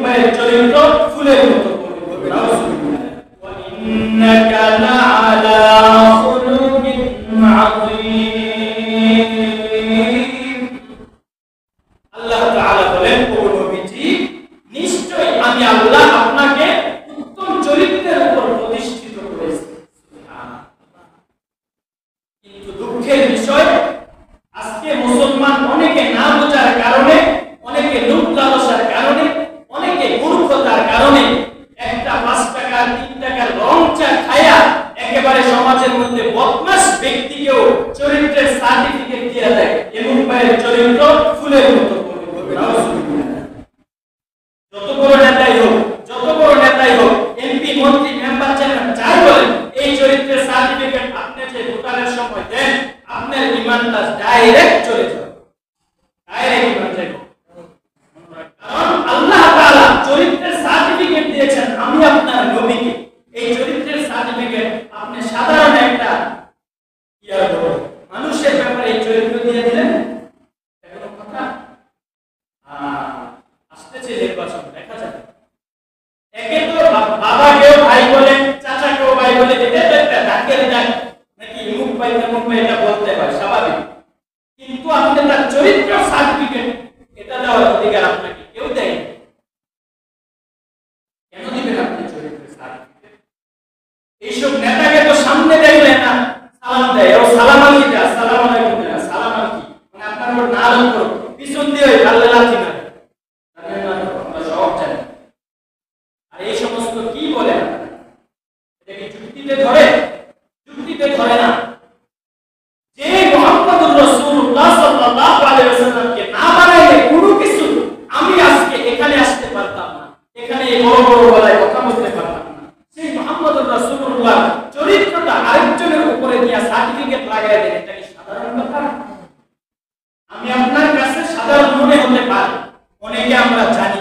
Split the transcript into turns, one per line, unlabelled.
ভাইয়ের চরিত্র ফুলের মতো করবে। ওয়া ইন্নাকা লাআলা খুলুকিন আযীম। আল্লাহ তাআলা বলেন, ও নবীজি, নিশ্চয়ই আমি আল্লাহ আপনাকে উত্তম চরিত্রের উপর প্রতিষ্ঠিত করেছি। কিন্তু দুঃখের বিষয়, আজকে মুসলমান অনেকে না বোঝার কারণে, অনেকে লোভ লালসার কারণে, অনেকে মূর্খতার কারণে একটা 5 টাকা 3 টাকার রং চা খায়া একেবারে সমাজের মধ্যে বদমাশ ব্যক্তিকেও চরিত্রের সার্টিফিকেট দিয়ে দেয়। এবং ভাইয়ের চরিত্র ফুলের মতো করবে। যত বড় নেতাই হোক, যত বড় নেতাই হোক, এমপি, মন্ত্রী, মেম্বার, চেয়ারম্যান যাই বলেন, এই চরিত্রের সার্টিফিকেট আপনি যে ভোটারের সময় দেন, আপনার ইমানটা ডাইরেক্ট চলে যাবে, ডাইরেক্ট ইমান যাবে। কারণ আল্লাহ তাআলা চরিত্রের সার্টিফিকেট দিয়েছেন আমি আপনার নবীকে। এই চরিত্রের সার্টিফিকেট আপনি সাধারণ একটা মানুষের ব্যাপারে এই চরিত্র দিয়ে দিলেন, এগুলো কথা আসতেছে নির্বাচন, দেখা যাবে। একে তো বাবাকেও ভাই বলে, চাচাকেও ভাই বলে, এটা তো একটা ডাকের ডাক নাকি, মুখ পাইতে এটা বলতে হয়, স্বাভাবিক। কিন্তু আপনি তার চরিত্র সার্টিফিকেট এটা দেওয়ার অধিকার আপনাকে কেউ দেয় না। কেন দিবেন আপনি চরিত্রের সার্টিফিকেট? এইসব নেতাকে তো সামনে দেখলে না সালাম দেয়, ও সালাম আলাইকুম, আসসালামু আলাইকুম, সালাম আলাইকুম, মানে আপনার উপর না আলোক পিছন দিয়ে পাল্লে লাথি মারে। আমরা সব জানি। আর এই সমস্ত কি বলে, এটা কি যুক্তিতে ধরে? যুক্তিতে ধরে না। যে মুহাম্মদুর রাসূলুল্লাহ সাল্লাল্লাহু আলাইহি ওয়াসাল্লামকে না বানাইলে কোনো কিছু আমি আজকে এখানে আসতে পারতাম না, এখানে বড় বড় গলায় কথা বলতে পারতাম না। সেই মুহাম্মদুর রাসূলুল্লাহ চরিত্রটা আরেকজনের উপরে দিয়ে সার্টিফিকেট লাগায় দেন, এটা কি সাধারণ কথা? আমি আপনার কাছে সাধারণ মনে হতে পারে, অনেকে আমরা জানি